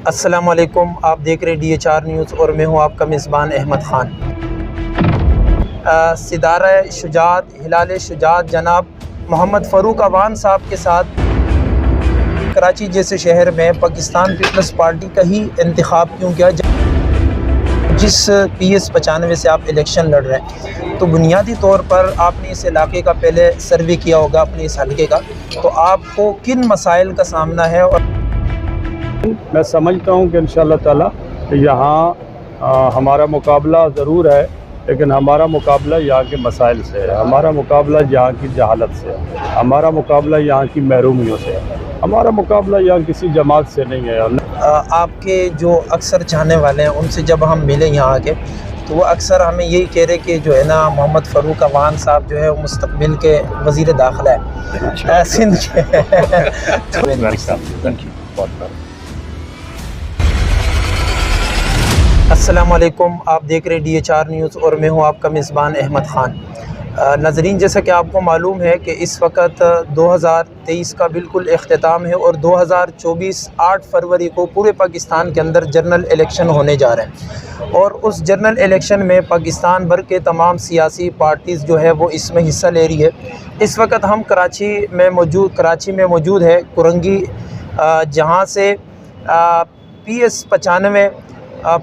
السلام علیکم، آپ دیکھ رہے DHR نیوز اور میں ہوں آپ کا میزبان احمد خان۔ صدارہ شجاعت ہلال شجاعت جناب محمد فاروق اوان صاحب کے ساتھ کراچی جیسے شہر میں پاکستان پیپلز پارٹی کا ہی انتخاب کیوں کیا جس PS 95 سے آپ الیکشن لڑ رہے ہیں؟ تو بنیادی طور پر آپ نے اس علاقے کا پہلے سروے کیا ہوگا اپنے اس حلقے کا، تو آپ کو کن مسائل کا سامنا ہے؟ اور میں سمجھتا ہوں کہ انشاءاللہ تعالیٰ یہاں ہمارا مقابلہ ضرور ہے، لیکن ہمارا مقابلہ یہاں کے مسائل سے ہے، ہمارا مقابلہ یہاں کی جہالت سے ہے، ہمارا مقابلہ یہاں کی محرومیوں سے ہے، ہمارا مقابلہ یہاں کسی جماعت سے نہیں ہے۔ آپ کے جو اکثر چاہنے والے ہیں ان سے جب ہم ملے یہاں آ کے تو وہ اکثر ہمیں یہی کہہ رہے کہ جو ہے نا محمد فاروق اوان صاحب جو ہے وہ مستقبل کے وزیر داخلہ ہے سندھ کے۔ السلام علیکم، آپ دیکھ رہے DHR نیوز اور میں ہوں آپ کا میزبان احمد خان۔ ناظرین، جیسا کہ آپ کو معلوم ہے کہ اس وقت 2023 کا بالکل اختتام ہے اور 2024 8 فروری کو پورے پاکستان کے اندر جنرل الیکشن ہونے جا رہے ہیں، اور اس جنرل الیکشن میں پاکستان بھر کے تمام سیاسی پارٹیز جو ہے وہ اس میں حصہ لے رہی ہے۔ اس وقت ہم کراچی میں موجود ہے کرنگی، جہاں سے PS 95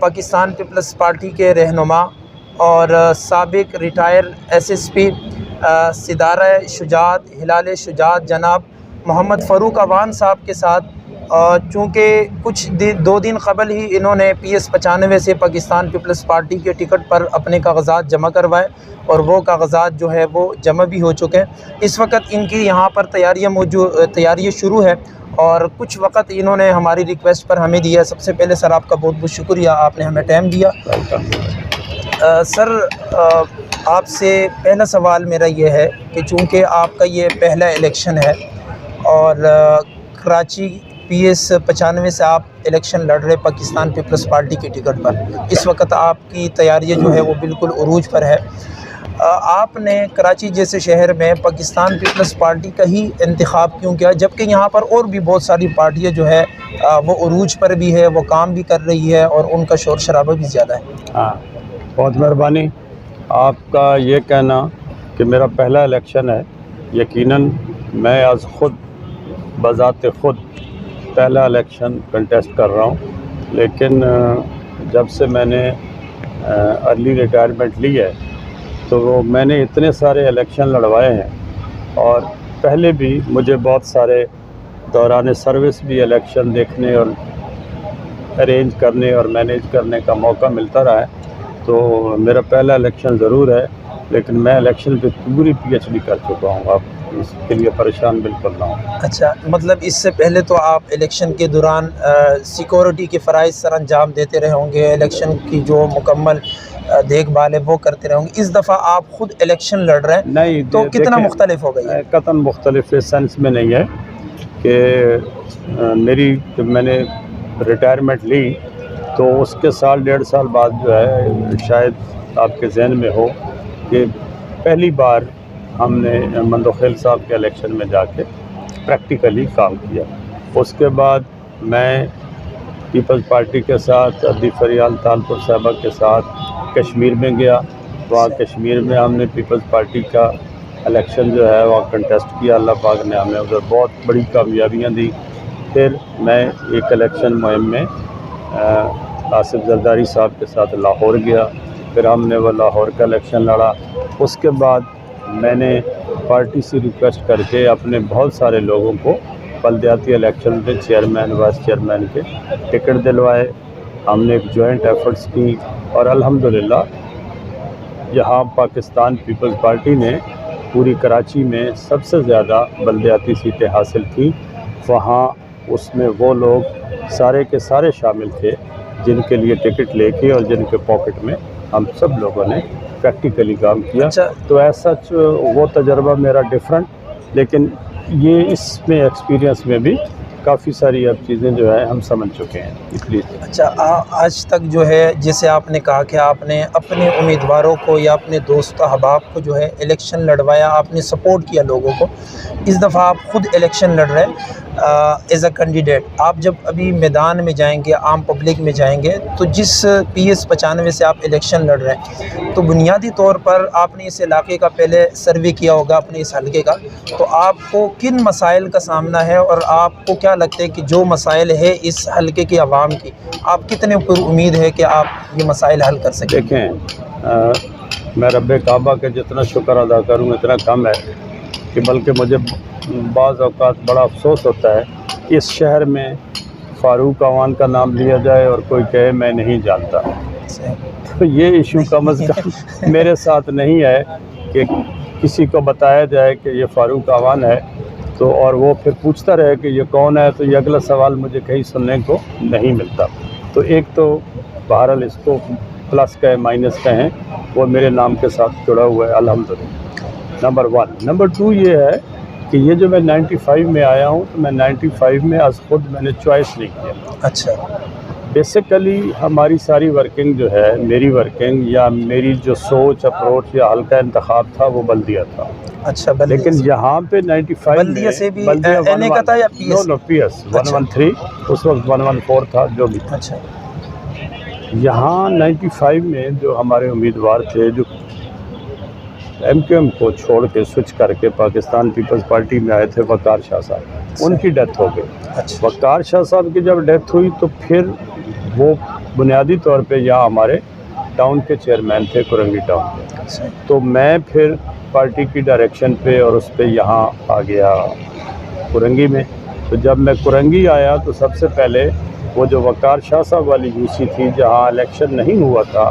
پاکستان پیپلز پارٹی کے رہنما اور سابق ریٹائر SSP صدارہ شجاعت ہلال شجاعت جناب محمد فاروق اوان صاحب کے ساتھ، چونکہ دو دن قبل ہی انہوں نے PS 95 سے پاکستان پیپلز پارٹی کے ٹکٹ پر اپنے کاغذات جمع کروائے اور وہ کاغذات جو ہے وہ جمع بھی ہو چکے ہیں۔ اس وقت ان کی یہاں پر تیاریاں شروع ہے اور کچھ وقت انہوں نے ہماری ریکویسٹ پر ہمیں دیا۔ سب سے پہلے سر آپ کا بہت بہت شکریہ، آپ نے ہمیں ٹائم دیا۔ سر، آپ سے پہلا سوال میرا یہ ہے کہ چونکہ آپ کا یہ پہلا الیکشن ہے اور کراچی PS 95 سے آپ الیکشن لڑ رہے پاکستان پیپلز پارٹی کے ٹکٹ پر، اس وقت آپ کی تیاریاں جو ہے وہ بالکل عروج پر ہے۔ آپ نے کراچی جیسے شہر میں پاکستان پیپلز پارٹی کا ہی انتخاب کیوں کیا، جبکہ یہاں پر اور بھی بہت ساری پارٹیاں جو ہے وہ عروج پر بھی ہے، وہ کام بھی کر رہی ہے اور ان کا شور شرابہ بھی زیادہ ہے؟ ہاں، بہت مہربانی آپ کا یہ کہنا کہ میرا پہلا الیکشن ہے۔ یقیناً میں آج خود بذات خود پہلا الیکشن کنٹیسٹ کر رہا ہوں، لیکن جب سے میں نے ارلی ریٹائرمنٹ لی ہے تو میں نے اتنے سارے الیکشن لڑوائے ہیں، اور پہلے بھی مجھے بہت سارے دوران سروس بھی الیکشن دیکھنے اور ارینج کرنے اور مینیج کرنے کا موقع ملتا رہا ہے۔ تو میرا پہلا الیکشن ضرور ہے، لیکن میں الیکشن پہ پوری PhD کر چکا ہوں، آپ اس کے لیے پریشان بالکل نہ ہوں۔ اچھا، مطلب اس سے پہلے تو آپ الیکشن کے دوران سیکورٹی کے فرائض سر انجام دیتے رہے ہوں گے، الیکشن کی جو مکمل دیکھ بھال ہے وہ کرتے رہے ہوں گے۔ اس دفعہ آپ خود الیکشن لڑ رہے ہیں نہیں تو کتنا مختلف ہو گئی ہے؟ قطعاً مختلف اس سینس میں نہیں ہے کہ جب میں نے ریٹائرمنٹ لی تو اس کے سال ڈیڑھ سال بعد جو ہے، شاید آپ کے ذہن میں ہو کہ پہلی بار ہم نے مندوخیل صاحب کے الیکشن میں جا کے پریکٹیکلی کام کیا۔ اس کے بعد میں پیپلز پارٹی کے ساتھ عبدی فریال تالپور صاحبہ کے ساتھ کشمیر میں گیا، وہاں کشمیر میں ہم نے پیپلز پارٹی کا الیکشن جو ہے وہاں کنٹیسٹ کیا، اللہ پاک نے ہمیں ادھر بہت بڑی کامیابیاں دی۔ پھر میں ایک الیکشن مہم میں آصف زرداری صاحب کے ساتھ لاہور گیا، پھر ہم نے وہ لاہور کا الیکشن لڑا۔ اس کے بعد میں نے پارٹی سے ریکویسٹ کر کے اپنے بہت سارے لوگوں کو بلدیاتی الیکشن میں چیئرمین وائس چیئرمین کے ٹکٹ دلوائے، ہم نے ایک جوائنٹ ایفرٹس کی، اور الحمدللہ یہاں پاکستان پیپلز پارٹی نے پوری کراچی میں سب سے زیادہ بلدیاتی سیٹیں حاصل کی۔ وہاں اس میں وہ لوگ سارے کے سارے شامل تھے جن کے لیے ٹکٹ لے کے اور جن کے پاکٹ میں ہم سب لوگوں نے پریکٹیکلی کام کیا۔ تو ایسا وہ تجربہ میرا ڈیفرنٹ، لیکن یہ اس میں ایکسپیرینس میں بھی کافی ساری اب چیزیں جو ہے ہم سمجھ چکے ہیں، اس لیے۔ اچھا، آج تک جو ہے جیسے آپ نے کہا کہ آپ نے اپنے امیدواروں کو یا اپنے دوست احباب کو جو ہے الیکشن لڑوایا، آپ نے سپورٹ کیا لوگوں کو، اس دفعہ آپ خود الیکشن لڑ رہے ہیں ایز اے کینڈیڈیٹ آپ جب ابھی میدان میں جائیں گے، عام پبلک میں جائیں گے، تو جس PS 95 سے آپ الیکشن لڑ رہے ہیں، تو بنیادی طور پر آپ نے اس علاقے کا پہلے سروے کیا ہوگا اپنے اس حلقے کا، تو آپ کو کن مسائل کا سامنا ہے اور آپ کو کیا لگتا ہے کہ جو مسائل ہے اس حلقے کی عوام کی، آپ کتنے پر امید ہے کہ آپ یہ مسائل حل کر سکیں؟ دیکھیں، میں رب کعبہ کے جتنا شکر ادا کروں اتنا کم ہے، کہ بلکہ مجھے بعض اوقات بڑا افسوس ہوتا ہے کہ اس شہر میں فاروق اعوان کا نام لیا جائے اور کوئی کہے میں نہیں جانتا، تو یہ ایشو کم از کم میرے ساتھ نہیں ہے کہ کسی کو بتایا جائے کہ یہ فاروق اعوان ہے تو اور وہ پھر پوچھتا رہے کہ یہ کون ہے، تو یہ اگلا سوال مجھے کہیں سننے کو نہیں ملتا۔ تو ایک تو بہرحال اس کو پلس کہیں مائنس کہیں، وہ میرے نام کے ساتھ جڑا ہوا ہے الحمدللہ، نمبر 1۔ نمبر 2 یہ ہے کہ یہ جو میں 95 میں آیا ہوں، تو میں 95 میں از خود میں نے چوائس نہیں کیا۔ اچھا، بیسیکلی ہماری ساری ورکنگ جو ہے، میری ورکنگ یا میری جو سوچ اپروچ یا حلقہ انتخاب تھا وہ بلدیہ تھا۔ اچھا، لیکن یہاں پہ 95 بلدیہ سے بھی این اے کا تھا یا PS؟ نو PS 113، اس وقت 114 تھا جو بھی تھا۔ اچھا، یہاں 95 میں جو ہمارے امیدوار تھے، جو MQM کو چھوڑ کے سوئچ کر کے پاکستان پیپلز پارٹی میں آئے تھے، وقار شاہ صاحب، ان کی ڈیتھ ہو گئی۔ اچھا، وقار شاہ صاحب کی جب ڈیتھ ہوئی تو پھر وہ بنیادی طور پہ یہاں ہمارے ٹاؤن کے چیئرمین تھے، کرنگی ٹاؤن کے، اچھا، تو میں پھر پارٹی کی ڈائریکشن پہ اور اس پہ یہاں آ گیا کرنگی میں۔ تو جب میں کرنگی آیا تو سب سے پہلے وہ جو وقار شاہ صاحب والی UC تھی، جہاں الیکشن نہیں ہوا تھا،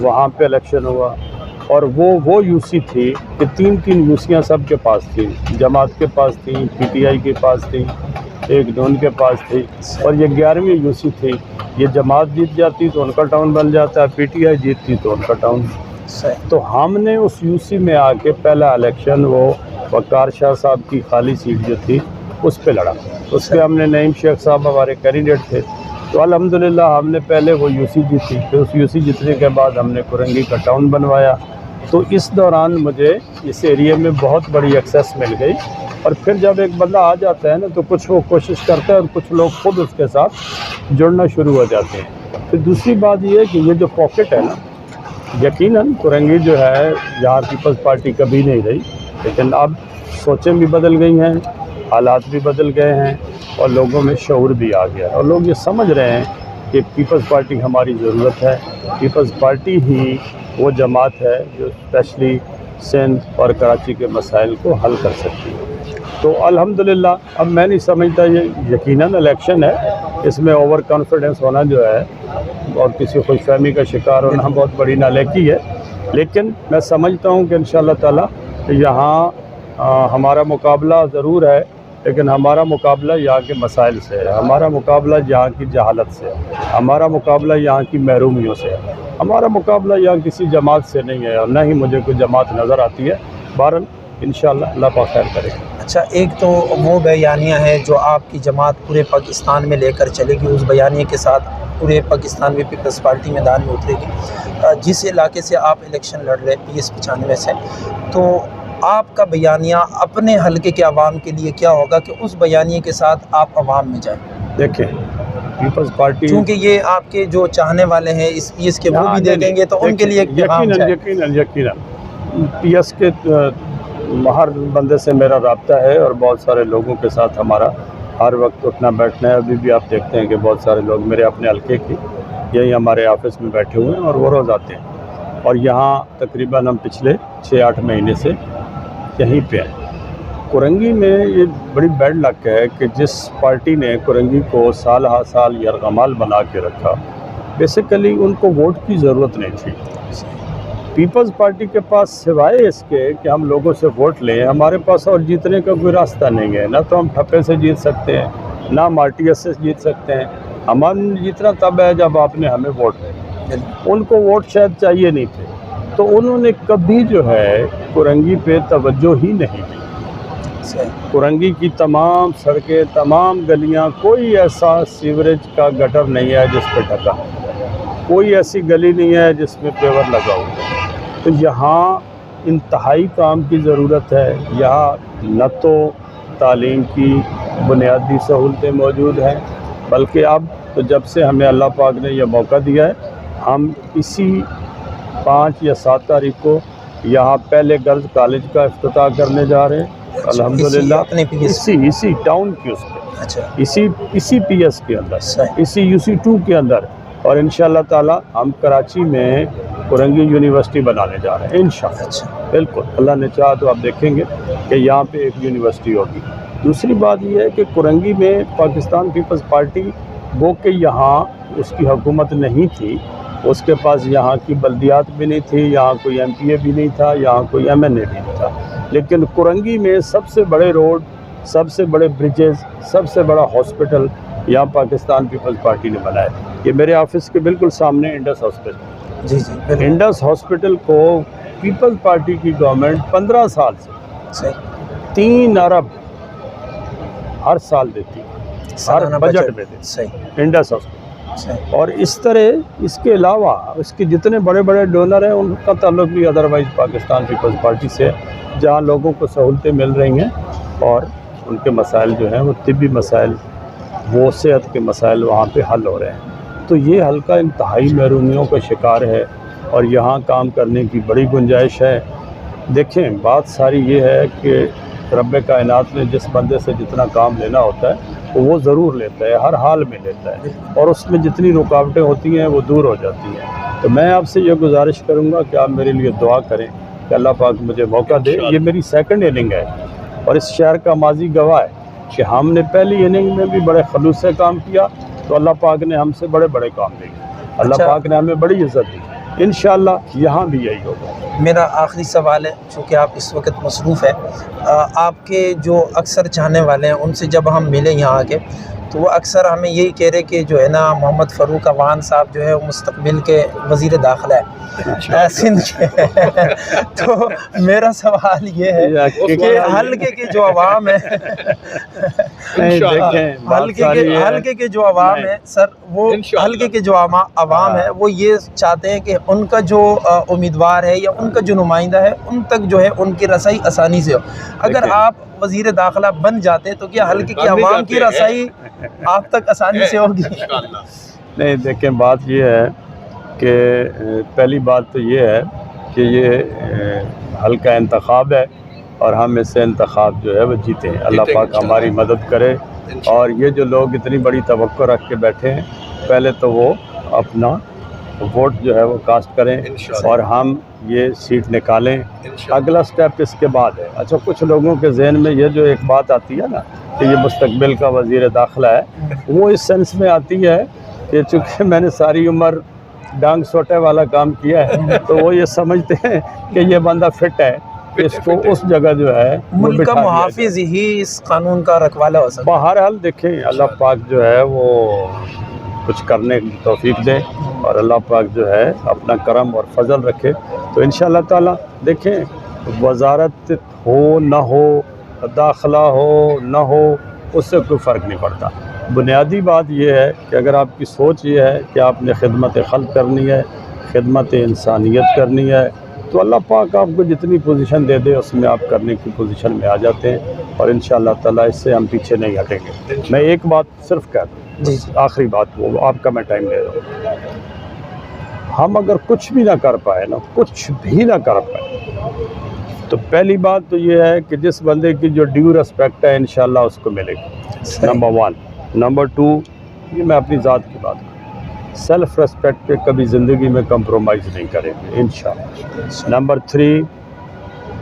وہاں پہ الیکشن ہوا، اور وہ UC تھی کہ 3 UCیاں سب کے پاس تھیں، جماعت کے پاس تھیں، PTI کے پاس تھیں، ایک دون کے پاس تھی، اور یہ 11ویں UC تھی۔ یہ جماعت جیت جاتی تو ان کا ٹاؤن بن جاتا، PTI جیتتی تو ان کا ٹاؤن۔ تو ہم نے اس UC میں آ کے پہلا الیکشن وہ وقار شاہ صاحب کی خالی سیٹ جو تھی اس پہ لڑا، اس پہ ہم نے نعیم شیخ صاحب ہمارے کینڈیڈیٹ تھے، تو الحمدللہ ہم نے پہلے وہ UC جیتی، پھر اس UC جیتنے کے بعد ہم نے کرنگی کا ٹاؤن بنوایا۔ تو اس دوران مجھے اس ایریے میں بہت بڑی ایکسیس مل گئی، اور پھر جب ایک بندہ آ جاتا ہے نا تو کچھ وہ کوشش کرتا ہے اور کچھ لوگ خود اس کے ساتھ جڑنا شروع ہو جاتے ہیں۔ پھر دوسری بات یہ ہے کہ یہ جو پاکٹ ہے نا، یقیناً کرنگی جو ہے یہاں پیپلز پارٹی کبھی نہیں رہی، لیکن اب سوچیں بھی بدل گئی ہیں، حالات بھی بدل گئے ہیں، اور لوگوں میں شعور بھی آ گیا ہے، اور لوگ یہ سمجھ رہے ہیں کہ پیپلز پارٹی ہماری ضرورت ہے، پیپلز پارٹی ہی وہ جماعت ہے جو اسپیشلی سندھ اور کراچی کے مسائل کو حل کر سکتی ہے۔ تو الحمدللہ اب میں نہیں سمجھتا، یہ یقیناً الیکشن ہے، اس میں اوور کانفیڈنس ہونا جو ہے اور کسی خوش فہمی کا شکار ہونا بہت بڑی نالیکی ہے، لیکن میں سمجھتا ہوں کہ انشاءاللہ تعالی یہاں ہمارا مقابلہ ضرور ہے، لیکن ہمارا مقابلہ یہاں کے مسائل سے ہے، ہمارا مقابلہ یہاں کی جہالت سے ہے، ہمارا مقابلہ یہاں کی محرومیوں سے ہے، ہمارا مقابلہ یہاں کسی جماعت سے نہیں ہے، اور نہ ہی مجھے کوئی جماعت نظر آتی ہے۔ بہرحال انشاءاللہ اللہ پاک خیر کرے۔ اچھا، ایک تو وہ بیانیہ ہے جو آپ کی جماعت پورے پاکستان میں لے کر چلے گی، اس بیانیے کے ساتھ پورے پاکستان میں پیپلز پارٹی میدان میں اترے گی۔ جس علاقے سے آپ الیکشن لڑ رہے PS 95 سے، تو آپ کا بیانیہ اپنے حلقے کے عوام کے لیے کیا ہوگا کہ اس بیانیے کے ساتھ آپ عوام میں جائیں؟ دیکھیں، پیپلز پارٹی چونکہ یہ آپ کے جو چاہنے والے ہیں اس PS کے، وہ بھی دیکھیں گے تو ان کے لیے ایک پیغام جائے۔ یقیناً PS کے ہر بندے سے میرا رابطہ ہے، اور بہت سارے لوگوں کے ساتھ ہمارا ہر وقت اٹھنا بیٹھنا ہے۔ ابھی بھی آپ دیکھتے ہیں کہ بہت سارے لوگ میرے اپنے حلقے کی یہی ہمارے آفس میں بیٹھے ہوئے ہیں، اور وہ روز آتے ہیں، اور یہاں تقریباً ہم پچھلے 6-8 مہینے سے یہیں پہ ہیں۔ کرنگی میں یہ بڑی بیڈ لک ہے کہ جس پارٹی نے کرنگی کو سال ہر سال یرغمال بنا کے رکھا، بیسیکلی ان کو ووٹ کی ضرورت نہیں تھی۔ پیپلز پارٹی کے پاس سوائے اس کے کہ ہم لوگوں سے ووٹ لیں، ہمارے پاس اور جیتنے کا کوئی راستہ نہیں ہے۔ نہ تو ہم ٹھپے سے جیت سکتے ہیں، نہ ہم RTS سے جیت سکتے ہیں۔ ہمارا جیتنا تب ہے جب آپ نے ہمیں ووٹ دیا۔ ان کو ووٹ شاید چاہیے نہیں تھے، تو انہوں نے کبھی جو ہے کرنگی پہ توجہ ہی نہیں دی۔ کرنگی کی تمام سڑکیں، تمام گلیاں، کوئی ایسا سیوریج کا گٹر نہیں ہے جس پہ ڈھکا، کوئی ایسی گلی نہیں ہے جس میں پیور لگا ہو۔ تو یہاں انتہائی کام کی ضرورت ہے۔ یہاں نہ تو تعلیم کی، بنیادی سہولتیں موجود ہیں، بلکہ اب تو جب سے ہمیں اللہ پاک نے یہ موقع دیا ہے، ہم اسی 5 یا 7 تاریخ کو یہاں پہلے گرلز کالج کا افتتاح کرنے جا رہے ہیں الحمدللہ، اسی ٹاؤن کی اس پہ، اچھا اسی پی ایس کے اندر، صحیح، اسی UC2 کے اندر، اور انشاءاللہ تعالی ہم کراچی میں کرنگی یونیورسٹی بنانے جا رہے ہیں انشاءاللہ۔ اچھا بالکل اللہ نے چاہا تو آپ دیکھیں گے کہ یہاں پہ ایک یونیورسٹی ہوگی۔ دوسری بات یہ ہے کہ کرنگی میں پاکستان پیپلز پارٹی وہ کہ یہاں اس کی حکومت نہیں تھی، اس کے پاس یہاں کی بلدیات بھی نہیں تھی، یہاں کوئی MPA بھی نہیں تھا، یہاں کوئی MNA بھی نہیں تھا، لیکن کرنگی میں سب سے بڑے روڈ، سب سے بڑے بریجز، سب سے بڑا ہاسپٹل یہاں پاکستان پیپلز پارٹی نے بنایا۔ یہ میرے آفس کے بالکل سامنے انڈس ہاسپٹل، جی جی بالکل انڈس ہاسپٹل کو پیپلز پارٹی کی گورنمنٹ 15 سال سے صحیح 3 ارب ہر سال دیتی ہے، ہر سالانہ بجٹ میں دیتی صحیح ہے انڈس ہاسپٹل۔ صحیح اور اس طرح اس کے علاوہ اس کے جتنے بڑے بڑے ڈونر ہیں ان کا تعلق بھی ادروائز پاکستان پیپلز پارٹی سے، جہاں لوگوں کو سہولتیں مل رہی ہیں اور ان کے مسائل جو ہیں وہ طبی مسائل، وہ صحت کے مسائل وہاں پہ حل ہو رہے ہیں۔ تو یہ حلقہ انتہائی محرومیوں کا شکار ہے اور یہاں کام کرنے کی بڑی گنجائش ہے۔ دیکھیں بات ساری یہ ہے کہ رب کائنات نے جس بندے سے جتنا کام لینا ہوتا ہے وہ ضرور لیتا ہے، ہر حال میں لیتا ہے، اور اس میں جتنی رکاوٹیں ہوتی ہیں وہ دور ہو جاتی ہیں۔ تو میں آپ سے یہ گزارش کروں گا کہ آپ میرے لیے دعا کریں کہ اللہ پاک مجھے موقع دے۔ یہ میری سیکنڈ اننگ ہے اور اس شہر کا ماضی گواہ ہے کہ ہم نے پہلی اننگ میں بھی بڑے خلوص سے کام کیا تو اللہ پاک نے ہم سے بڑے بڑے کام لیے، اللہ اچھا، پاک نے ہمیں بڑی عزت دی۔ انشاءاللہ یہاں بھی یہی ہوگا۔ میرا آخری سوال ہے، چونکہ آپ اس وقت مصروف ہیں، آپ کے جو اکثر چاہنے والے ہیں ان سے جب ہم ملیں یہاں آ کے تو وہ اکثر ہمیں یہی کہہ رہے کہ جو ہے نا محمد فاروق عوان صاحب جو ہے وہ مستقبل کے وزیر داخلہ ہے سندھ کے۔ تو میرا سوال یہ ہے کہ حلقے کے جو عوام ہے حلقے کے جو عوام ہے سر، وہ حلقے کے جو عوام ہے وہ یہ چاہتے ہیں کہ ان کا جو امیدوار ہے یا ان کا جو نمائندہ ہے ان تک جو ہے ان کی رسائی آسانی سے ہو۔ اگر آپ وزیر داخلہ بن جاتے تو کیا حلقے کے عوام کی رسائی آپ تک آسانی سے ہوگی؟ نہیں دیکھیں بات یہ ہے کہ پہلی بات تو یہ ہے کہ یہ حلقہ انتخاب ہے اور ہم اس سے انتخاب جو ہے وہ جیتے ہیں۔ اللہ پاک ہماری مدد کرے، اور یہ جو لوگ اتنی بڑی توقع رکھ کے بیٹھے ہیں پہلے تو وہ اپنا ووٹ جو ہے وہ کاسٹ کریں اور ہم یہ سیٹ نکالیں۔ اگلا سٹیپ اس کے بعد ہے۔ اچھا کچھ لوگوں کے ذہن میں یہ جو ایک بات آتی ہے نا کہ یہ مستقبل کا وزیر داخلہ ہے، وہ اس سینس میں آتی ہے کہ چونکہ میں نے ساری عمر ڈانگ سوٹے والا کام کیا ہے تو وہ یہ سمجھتے ہیں کہ یہ بندہ فٹ ہے کہ اس کو اس جگہ جو ہے ملک کا محافظ ہی اس قانون کا رکھوالا ہو سکتا ہے۔ بہرحال دیکھیں اللہ پاک جو ہے وہ کچھ کرنے کی توفیق دے اور اللہ پاک جو ہے اپنا کرم اور فضل رکھے، تو انشاءاللہ تعالیٰ دیکھیں وزارت ہو نہ ہو، داخلہ ہو نہ ہو، اس سے کوئی فرق نہیں پڑتا۔ بنیادی بات یہ ہے کہ اگر آپ کی سوچ یہ ہے کہ آپ نے خدمت خلق کرنی ہے، خدمت انسانیت کرنی ہے، تو اللہ پاک آپ کو جتنی پوزیشن دے دے اس میں آپ کرنے کی پوزیشن میں آ جاتے ہیں، اور انشاءاللہ تعالیٰ اس سے ہم پیچھے نہیں ہٹیں گے۔ میں ایک بات صرف کہہ دوں، جی آخری بات، وہ آپ کا میں ٹائم لے رہا ہوں، ہم اگر کچھ بھی نہ کر پائے نا، کچھ بھی نہ کر پائے، تو پہلی بات تو یہ ہے کہ جس بندے کی جو ڈیو رسپیکٹ ہے انشاءاللہ اس کو ملے گی، نمبر 1۔ نمبر 2، یہ میں اپنی ذات کی بات کروں، سیلف ریسپیکٹ پہ کبھی زندگی میں کمپرومائز نہیں کریں گے انشاءاللہ۔ نمبر 3،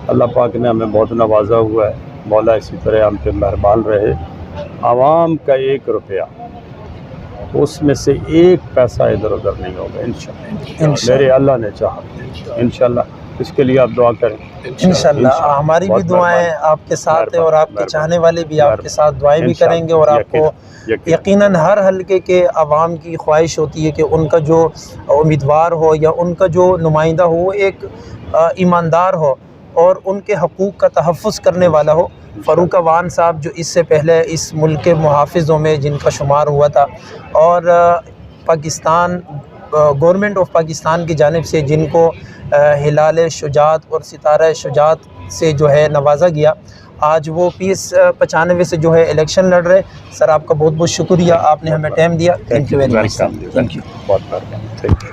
اللہ پاک نے ہمیں بہت نوازا ہوا ہے، مولا اسی طرح ہم پہ مہربان رہے، عوام کا 1 روپیہ اس میں سے 1 پیسہ ادھر ادھر نہیں ہوگا انشاءاللہ، میرے اللہ نے چاہا انشاءاللہ۔ اس کے لیے آپ دعا کریں انشاءاللہ۔ ہماری بھی دعائیں آپ کے ساتھ ہیں اور آپ کے چاہنے والے بھی آپ کے ساتھ دعائیں بھی کریں گے، اور آپ کو یقیناً ہر حلقے کے عوام کی خواہش ہوتی ہے کہ ان کا جو امیدوار ہو یا ان کا جو نمائندہ ہو وہ ایک ایماندار ہو اور ان کے حقوق کا تحفظ کرنے والا ہو۔ فاروق عوان صاحب جو اس سے پہلے اس ملک کے محافظوں میں جن کا شمار ہوا تھا، اور پاکستان گورنمنٹ آف پاکستان کی جانب سے جن کو ہلال شجاعت اور ستارہ شجاعت سے جو ہے نوازا گیا، آج وہ PS 95 سے جو ہے الیکشن لڑ رہے. سر آپ کا بہت بہت شکریہ, آپ نے ہمیں ٹائم دیا. Thank you very much. Welcome. Thank you. بہت بہت